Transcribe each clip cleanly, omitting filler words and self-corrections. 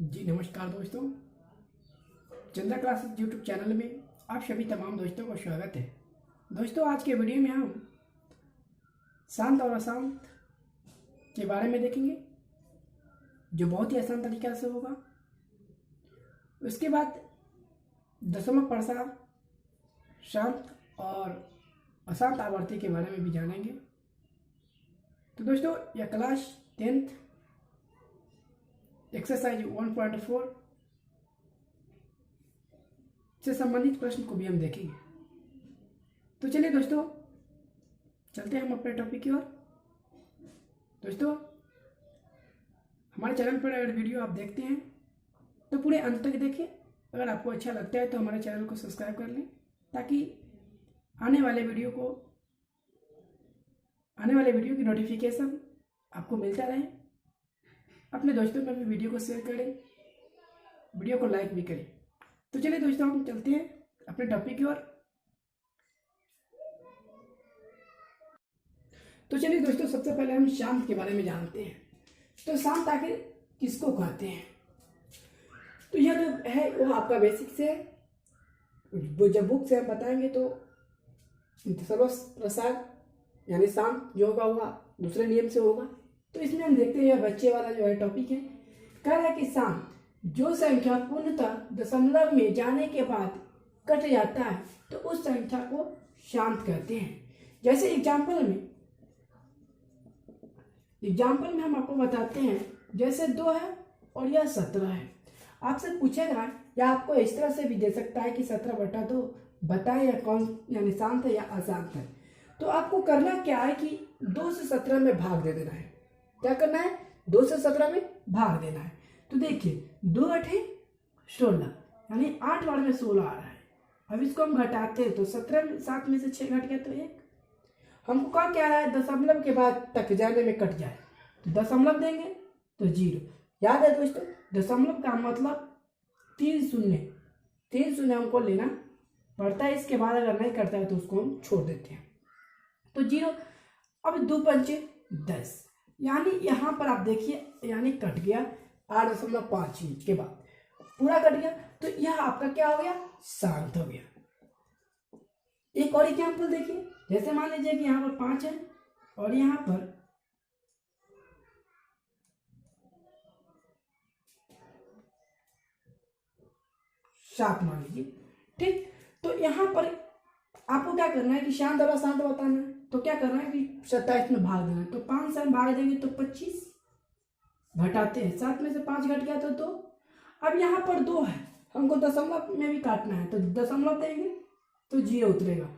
जी नमस्कार दोस्तों, Chandra classes YouTube channel में आप सभी तमाम दोस्तों को स्वागत है। दोस्तों आज के वीडियो में हम शांत और अशांत के बारे में देखेंगे, जो बहुत ही आसान तरीका से होगा। उसके बाद दशमलव प्रसार, शांत और अशांत आवर्ती के बारे में भी जानेंगे। तो दोस्तों यह क्लास 10th एक्सरसाइज 1.4 से संबंधित प्रश्न को भी हम देखेंगे। तो चलिए दोस्तों चलते हैं हम अपने टॉपिक की ओर। दोस्तों हमारे चैनल पर अगर वीडियो आप देखते हैं तो पूरे अंत तक देखें। अगर आपको अच्छा लगता है तो हमारे चैनल को सब्सक्राइब कर लें, ताकि आने वाले वीडियो की नोटिफिकेशन आपको मिलता रहे। अपने दोस्तों में भी वीडियो को शेयर करें, वीडियो को लाइक भी करें। तो चलिए दोस्तों हम चलते हैं अपने टॉपिक की ओर। तो चलिए दोस्तों सबसे पहले हम शांत के बारे में जानते हैं। तो शांत आखिर किसको कहते हैं? तो यह जो है वो आपका बेसिक से है, वो जब बुक से हम बताएंगे तो सर्वप्रसाद यानी शांत जो होगा वह दूसरे नियम से होगा। तो इसमें हम देखते हैं यह बच्चे वाला जो है टॉपिक है। कह रहा है कि शांत जो संख्या पूर्णतः दशमलव में जाने के बाद कट जाता है तो उस संख्या को शांत कहते हैं। जैसे एग्जाम्पल में हम आपको बताते हैं, जैसे 2 है और यह 17 है। आपसे पूछेगा या आपको इस तरह से भी दे सकता है कि 17/2 बताएं या कौन यानी शांत है या अशांत है। तो आपको करना क्या है कि 2 से 17 में भाग दे देना है। क्या करना है? 2 से 17 में भाग देना है। तो देखिए 2 8 16 यानी 8 बार में 16 आ रहा है। अब इसको हम घटाते हैं तो 17 7 में से 6 घट गया तो 1। हमको क्या रहा है? दशमलव के बाद तक जाने में कट जाए तो दशमलव देंगे तो 0। याद है दोस्तों, दशमलव का मतलब 3 शून्य हमको लेना पड़ता है। इसके बाद अगर नहीं करता है तो उसको हम छोड़ देते हैं तो 0। अब 2 पंचे 10 यानी यहाँ पर आप देखिए यानी कट गया 8.5 इंच के बाद पूरा कट गया। तो यह आपका क्या हो गया? शांत हो गया। एक और एग्जाम्पल देखिए, जैसे मान लीजिए कि यहाँ पर 5 है और यहाँ पर 7 मान लीजिए, ठीक। तो यहाँ पर आपको क्या करना है कि शांत और अशांत बताना है। तो क्या करना है कि 27 में भाग देना है। तो 5 से भाग देंगे तो 25, घटाते हैं 7 में से 5 घट गया तो 2। अब यहाँ पर 2 है, हमको दशमलव में भी काटना है तो दशमलव देंगे तो 0 उतरेगा।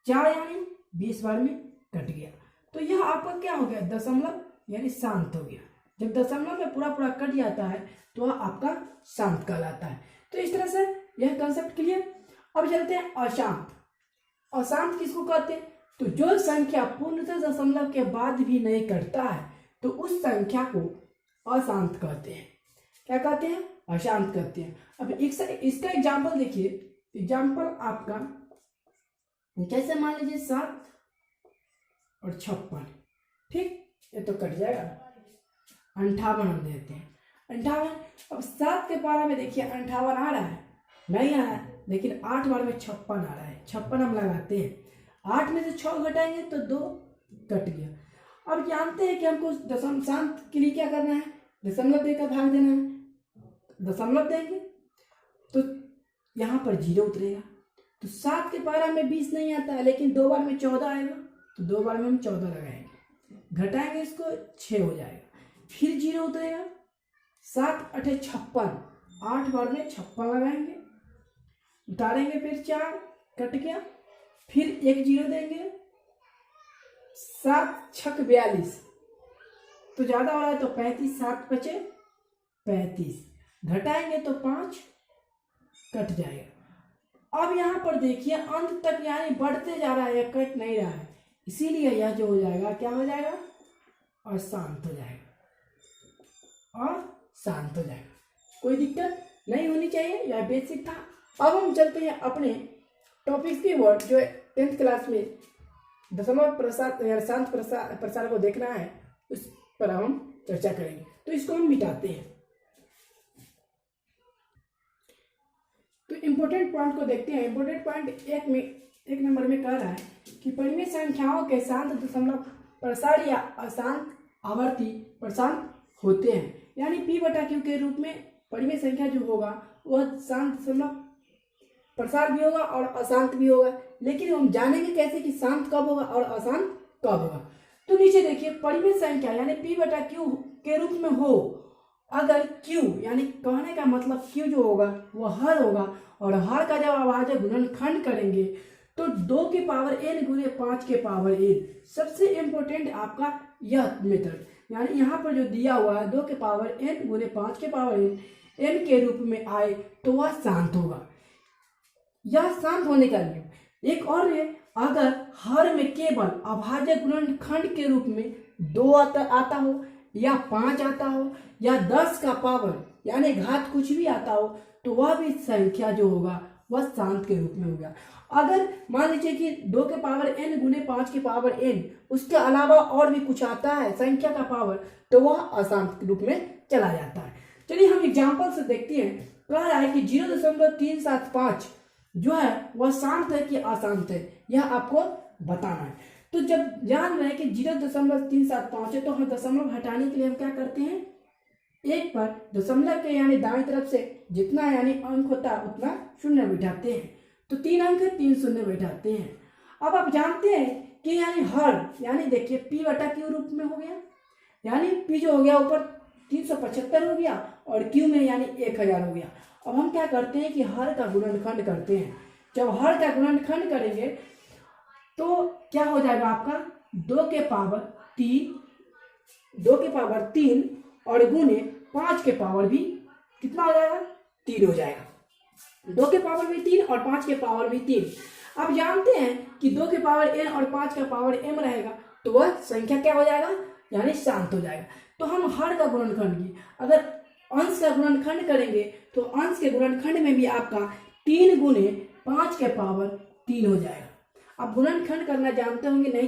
4 यानी 20 बार में कट गया। तो यह आपका क्या हो गया? दशमलव यानी शांत हो गया। जब दशमलव में पूरा कट जाता है तो वह आपका शांत कहलाता है। तो इस तरह से यह कंसेप्ट क्लियर। अब चलते हैं अशांत। अशांत किसको कहते हैं? तो जो संख्या पूर्णतः दशमलव के बाद भी नहीं कटता है तो उस संख्या को अशांत कहते हैं। क्या कहते हैं? अशांत कहते हैं। अब इसका एग्जाम्पल देखिए। एग्जाम्पल आपका जैसे मान लीजिए 7 और 56, ठीक। ये तो कट जाएगा। 58 हम देते हैं। 58। अब 7 के पारा में देखिए 58 आ रहा है? नहीं आ रहा है, लेकिन 8 बार में 56 आ रहा है। 56 हम लगाते हैं, 8 में से 6 घटाएंगे तो 2 कट गया। अब जानते हैं कि हमको दशम शांत के लिए क्या करना है? दशमलव देकर भाग देना है। दशमलव देंगे तो यहाँ पर 0 उतरेगा। तो 7 के पारा में 20 नहीं आता है, लेकिन 2 बार में 14 आएगा तो 2 बार में हम 14 लगाएंगे, घटाएंगे इसको 6 हो जाएगा। फिर 0 उतरेगा। 7 8 56, 8 बार में 56 लगाएंगे, उतारेंगे, फिर 4 कट गया, फिर 1 0 देंगे। 7 6 42 तो ज्यादा हो रहा है तो 35, 7 बचे 35, घटाएंगे तो 5 कट जाएगा। अब यहाँ पर देखिए अंत तक यानी बढ़ते जा रहा है, कट नहीं रहा है, इसीलिए यह जो हो जाएगा क्या हो जाएगा? अशांत हो जाएगा। और शांत हो जाएगा। कोई दिक्कत नहीं होनी चाहिए, यह बेसिक था। अब हम चलते हैं अपने टॉपिक की ओर, जो 10th क्लास में दशमलव प्रसार या शांत प्रसार को देखना है, उस पर हम चर्चा करेंगे। तो इसको हम मिटाते हैं। इम्पोर्टेंट पॉइंट को देखते हैं। इम्पोर्टेंट पॉइंट एक नंबर में कह रहा है कि परिमेय संख्याओं के शांत दशमलव प्रसार या अशांत आवर्ती प्रसार होते हैं। यानी P/Q के रूप में परिमेय संख्या जो होगा वह शांत दशमलव प्रसार भी होगा और अशांत भी होगा। लेकिन हम जानेंगे कैसे कि शांत कब होगा और अशांत कब होगा। तो नीचे देखिए, परिमेय संख्या यानी P/Q के रूप में हो अगर Q यानी कहने का मतलब Q जो होगा वो हर होगा, और हर का जब अभाज्य गुणनखंड करेंगे तो 2 के पावर n गुने 5 के पावर n। सबसे इम्पोर्टेंट आपका यह मेथड, यानी यहाँ पर जो दिया हुआ है 2 के पावर n गुने 5 के पावर n के रूप में आए तो वह शांत होगा। यह शांत होने का नियम। एक और है, अगर हर में केवल अभाज्य गुणनखंड के रूप में 2 आता हो या 5 आता हो या 10 का पावर यानी घात कुछ भी आता हो तो वह भी संख्या जो होगा वह शांत के रूप में होगा। अगर मान लीजिए कि 2 के पावर n गुने 5 के पावर n उसके अलावा और भी कुछ आता है संख्या का पावर, तो वह अशांत के रूप में चला जाता है। चलिए हम एग्जाम्पल से देखते हैं। कह रहा है कि 0.375 जो है वह शांत है कि अशांत है, यह आपको बताना है। तो जब जान रहे हैं कि 0.375 है तो हम दशमलव हटाने के लिए हम क्या करते हैं, एक पर दशमलव के यानी दाईं तरफ से जितना यानी अंक होता है उतना शून्य बिठाते हैं। तो 3 अंक है, 3 शून्य बिठाते हैं। अब आप जानते हैं कि यानी हर यानी देखिए P/Q रूप में हो गया, यानी P जो हो गया ऊपर 375 हो गया और Q में यानी 1000 हो गया। अब हम क्या करते हैं कि हर का गुणनखंड करते हैं। जब हर का गुणनखंड करेंगे तो क्या हो जाएगा आपका 2 के पावर 3 और गुने 5 के पावर भी कितना हो जाएगा, 3 हो जाएगा। 2 के पावर भी 3 और 5 के पावर भी 3। आप जानते हैं कि 2 के पावर n और 5 का पावर m रहेगा तो वह संख्या क्या हो जाएगा, यानी शांत हो जाएगा। तो हम हर का गुणनखंड की अगर अंश का गुणनखंड करेंगे तो अंश के गुणनखंड में भी आपका 3 गुने 5 के पावर 3 हो जाएगा। आप गुणनखंड करना जानते होंगे, नहीं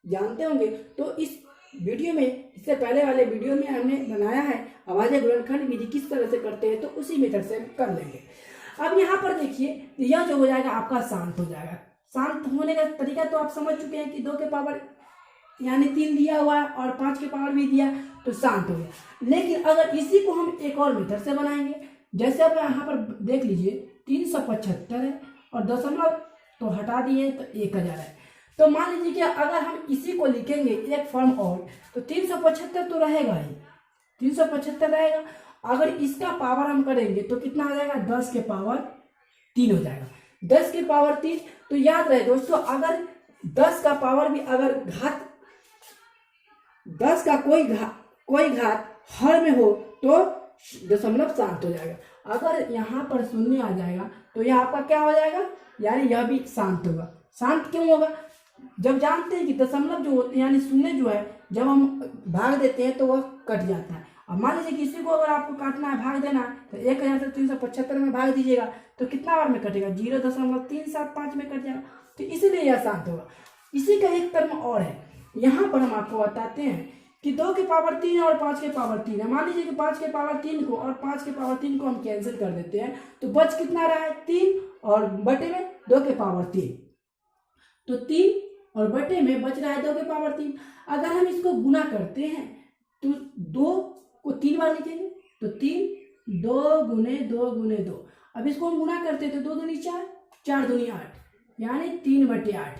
जानते होंगे तो इस वीडियो में, इससे पहले वाले वीडियो में हमने बनाया है अभाज्य गुणनखंड विधि किस तरह से करते हैं, तो उसी मेथड से कर लेंगे। अब यहाँ पर देखिए यह जो हो जाएगा आपका शांत हो जाएगा। शांत होने का तरीका तो आप समझ चुके हैं कि 2 के पावर यानी 3 दिया हुआ है और 5 के पावर भी दिया तो शांत हो गया। लेकिन अगर इसी को हम एक और मेथड से बनाएंगे, जैसे अब यहाँ पर देख लीजिए 375 है और दशमलव तो हटा दिए तो 1000 है। तो मान लीजिए कि अगर हम इसी को लिखेंगे एक फॉर्म और तो 375 तो रहेगा ही, 375 रहेगा। अगर इसका पावर हम करेंगे तो कितना हो जाएगा, 10 के पावर 3 हो जाएगा। 10 के पावर 3 तो याद रहे दोस्तों, अगर 10 का पावर भी अगर घात 10 का कोई घात हर में हो तो दशमलव शांत हो जाएगा। अगर यहाँ पर शून्य आ जाएगा तो यह आपका क्या हो जाएगा, यानी यह भी शांत होगा। शांत क्यों होगा, जब जानते हैं कि दशमलव जो होते हैं यानी शून्य जो है जब हम भाग देते हैं तो वह कट जाता है। अब मान लीजिए किसी को अगर आपको काटना है, भाग देना है तो 1000 से 375 में भाग दीजिएगा तो कितना बार में कटेगा, 0.375 में कट जाएगा। तो इसीलिए यह शांत होगा। इसी का एक टर्म और है, यहाँ पर हम आपको बताते हैं कि 2 के पावर 3 और 5 के पावर 3 है। मान लीजिए कि 5 के पावर 3 को और 5 के पावर 3 को हम कैंसिल कर देते हैं तो बच कितना रहा है, 3 और बटे में 2 के पावर 3, तो 3 और बटे में बच रहा है 2 के पावर 3। अगर हम इसको गुना करते हैं तो 2 को 3 बार लिखेंगे तो 3 2 गुने 2 गुने 2। अब इसको हम गुना करते हैं तो 2 दूनी 4, 4 दूनी 8 यानी 3/8।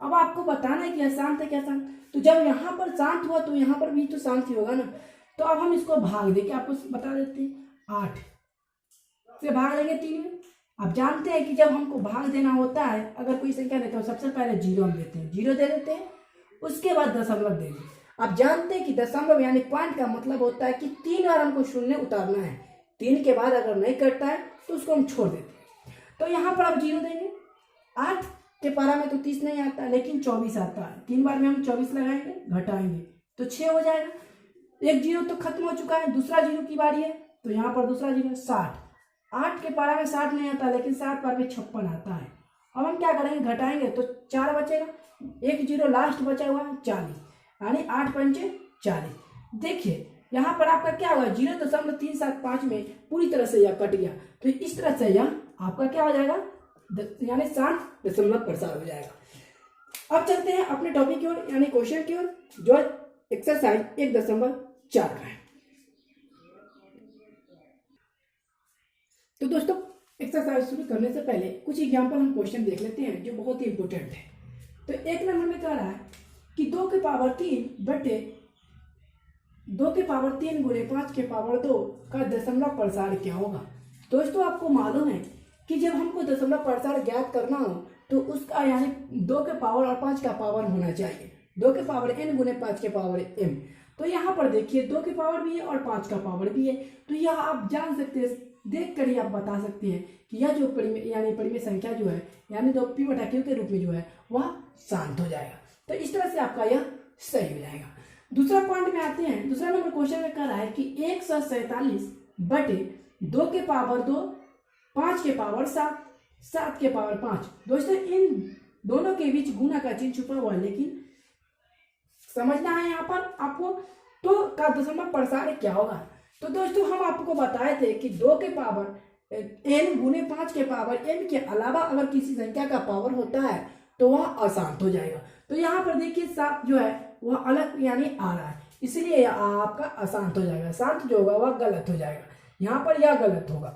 अब आपको बताना है कि शांत है क्या शांत, तो जब यहाँ पर शांत हुआ तो यहाँ पर भी तो शांत ही होगा ना। तो अब हम इसको भाग देके आपको बता देते हैं, 8 से भाग देंगे 3 में। आप जानते हैं कि जब हमको भाग देना होता है, अगर कोई संख्या देते हो सबसे पहले 0 हम देते हैं, 0 दे देते हैं, उसके बाद दशमलव देंगे। आप जानते हैं कि दशमलव यानी पॉइंट का मतलब होता है कि 3 बार हमको शून्य उतारना है, 3 के बाद अगर नहीं कटता है तो उसको हम छोड़ देते हैं। तो यहाँ पर आप 0 देंगे। 8 के पारा में तो 30 नहीं आता लेकिन 24 आता है, 3 बार में हम 24 लगाएंगे, घटाएंगे तो 6 हो जाएगा। एक 0 तो खत्म हो चुका है, दूसरा 0 की बारी है तो यहाँ पर दूसरा 0 60। 8 के पारा में 60 नहीं आता लेकिन 7 बार में 56 आता है। अब हम क्या करेंगे, घटाएंगे तो 4 बचेगा, एक 0 लास्ट बचा हुआ है 40, यानी 8 पंचे 40। देखिए यहाँ पर आपका क्या होगा 0.375 में पूरी तरह से यह कट गया, तो इस तरह से यह आपका क्या हो जाएगा यानी शांत दशमलव प्रसार हो जाएगा। अब चलते हैं अपने टॉपिक की ओर यानी क्वेश्चन की ओर, जो एक्सरसाइज 1.4 का है। तो दोस्तों एक्सरसाइज शुरू करने से पहले कुछ एग्जांपल हम क्वेश्चन देख लेते हैं जो बहुत ही इंपॉर्टेंट है। तो एक नंबर में कह रहा है कि 2 के पावर 3 बटे 2 के पावर 3 गुणे 5 के पावर 2 का दशमलव प्रसार क्या होगा। दोस्तों आपको मालूम है कि जब हमको दशमलव प्रसार ज्ञात करना हो तो उसका यानी 2 के पावर और 5 का पावर होना चाहिए, 2 के पावर n गुणे 5 के पावर m। तो यहाँ पर देखिए 2 के पावर भी है और 5 का पावर भी है, तो यह आप जान सकते हैं, देख कर ही आप बता सकते हैं कि यह जो परिमेय संख्या जो है यानी 2 p बटा q के रूप में जो है वह शांत हो जाएगा। तो इस तरह से आपका यह सही हो जाएगा। दूसरा पॉइंट में आते हैं। दूसरा नंबर क्वेश्चन में कह रहा है कि 147 बटे 2 के पावर 2 5 के पावर 7 7 के पावर 5। दोस्तों इन दोनों के बीच गुना का चिन्ह छुपा हुआ है, लेकिन समझना है यहाँ पर आपको तो का दशमलव प्रसार क्या होगा। तो दोस्तों हम आपको बताए थे कि 2 के पावर n गुने 5 के पावर m के अलावा अगर किसी संख्या का पावर होता है तो वह अशांत हो जाएगा। तो यहाँ पर देखिए 7 जो है वह अलग यानी आ रहा है, इसलिए यह आपका अशांत हो जाएगा, शांत जो होगा वह गलत हो जाएगा, यहाँ पर यह गलत होगा।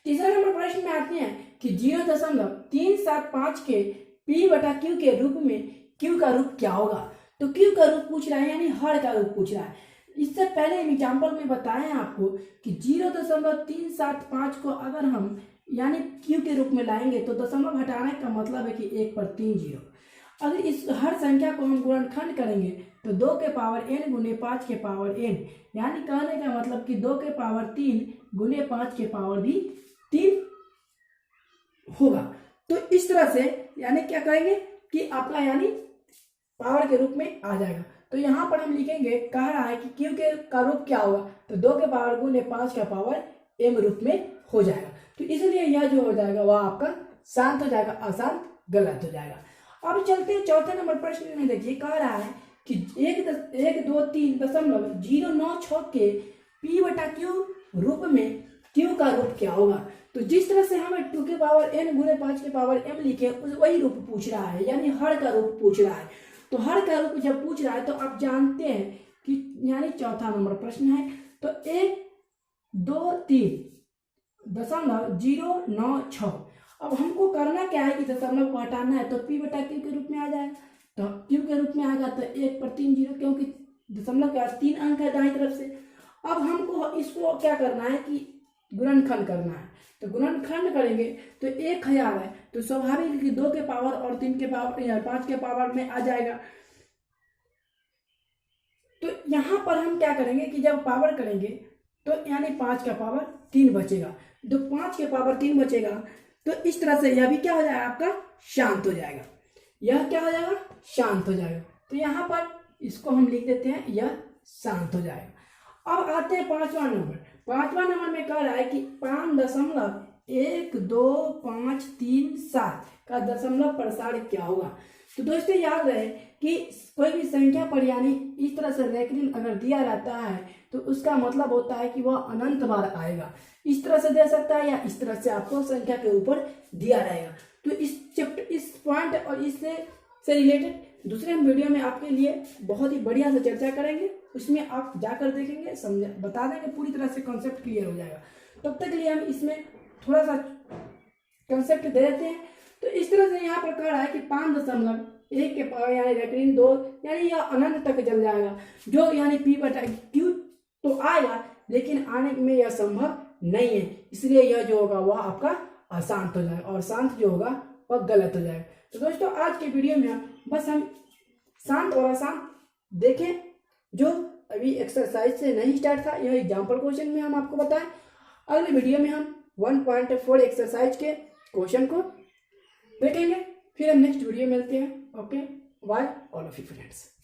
तीसरा नंबर प्रश्न में आते हैं कि 0.375 के p बटा q के रूप में q का रूप क्या होगा। तो q का रूप पूछ रहा है यानी हर का रूप पूछ रहा है। इससे पहले एग्जाम्पल में बताएं आपको कि 0.375 को अगर हम यानी q के रूप में लाएंगे तो दशमलव हटाने का मतलब है कि 1 पर 3 जीरो। अगर इस हर संख्या को हम गुणनखंड करेंगे तो 2 के पावर n गुने 5 के पावर n, यानी कहने का मतलब कि 2 के पावर 3 गुने 5 के पावर भी 3 होगा। तो इस तरह से यानी क्या करेंगे कि आपका यानी पावर के रूप में आ जाएगा। तो यहाँ पर हम लिखेंगे, कह रहा है कि q के का रूप क्या होगा, तो 2 के पावर गुने 5 का पावर m रूप में हो जाएगा। तो इसलिए यह जो हो जाएगा वह आपका शांत हो जाएगा, अशांत गलत हो जाएगा। अब चलते हैं चौथे नंबर प्रश्न में। देखिए कह रहा है कि 123.096 के p बटा q रूप में q का रूप क्या होगा। तो जिस तरह से हमें 2 के पावर n गुने 5 के पावर m लिखे वही रूप पूछ रहा है, यानी हर का रूप पूछ रहा है। तो हर का रूप जब पूछ रहा है तो आप जानते हैं कि यानी चौथा नंबर प्रश्न है, तो 123.096। अब हमको करना क्या है कि दशमलव को हटाना है, तो p बटा q के रूप में आ जाएगा। तो q के रूप में आएगा तो 1 पर 3 जीरो, क्योंकि दशमलव के बाद 3 अंक है दाईं तरफ से। अब हमको इसको क्या करना है कि गुणनखंड करना है। तो गुणनखंड करेंगे तो 1000 है, तो स्वाभाविक है कि 2 के पावर और 3 के पावर या 5 के पावर में आ जाएगा। तो यहाँ पर हम क्या करेंगे कि जब पावर करेंगे तो यानी 5 का पावर 3 बचेगा, तो 5 के पावर 3 बचेगा। तो इस तरह से यह भी क्या हो जाएगा आपका शांत हो जाएगा, यह क्या हो जाएगा शांत हो जाएगा। तो यहाँ पर इसको हम लिख देते हैं, यह शांत हो जाएगा। अब आते हैं पांचवा नंबर। पांचवा नंबर में कह रहा है कि 5.12537 का दशमलव प्रसार क्या होगा। तो दोस्तों याद रहे कि कोई भी संख्या पर यानी इस तरह से रेखिक अगर दिया रहता है तो उसका मतलब होता है कि वह अनंत बार आएगा। इस तरह से दे सकता है या इस तरह से आपको संख्या के ऊपर दिया रहेगा। तो इस चैप्टर इस पॉइंट और इससे रिलेटेड दूसरे वीडियो में आपके लिए बहुत ही बढ़िया से चर्चा करेंगे, उसमें आप जाकर देखेंगे, समझ बता देंगे, पूरी तरह से कॉन्सेप्ट क्लियर हो जाएगा। तब तक के लिए हम इसमें थोड़ा सा कॉन्सेप्ट दे देते हैं। तो इस तरह से यहाँ पर कह रहा है कि 5.1 के पावर यानी रेखिक 2 यानी यह अनंत तक चल जाएगा, जो यानी p बटा q तो आएगा, लेकिन आने में यह संभव नहीं है, इसलिए यह जो होगा वह आपका अशांत हो जाएगा और शांत जो होगा वह गलत हो जाएगा। तो दोस्तों आज के वीडियो में बस हम शांत और अशांत देखें, जो अभी एक्सरसाइज से नहीं स्टार्ट था, यह एग्जाम्पल क्वेश्चन में हम आपको बताएं। अगले वीडियो में हम 1.4 एक्सरसाइज के क्वेश्चन को देखेंगे, फिर हम नेक्स्ट वीडियो मिलते हैं। Okay, bye all of you friends.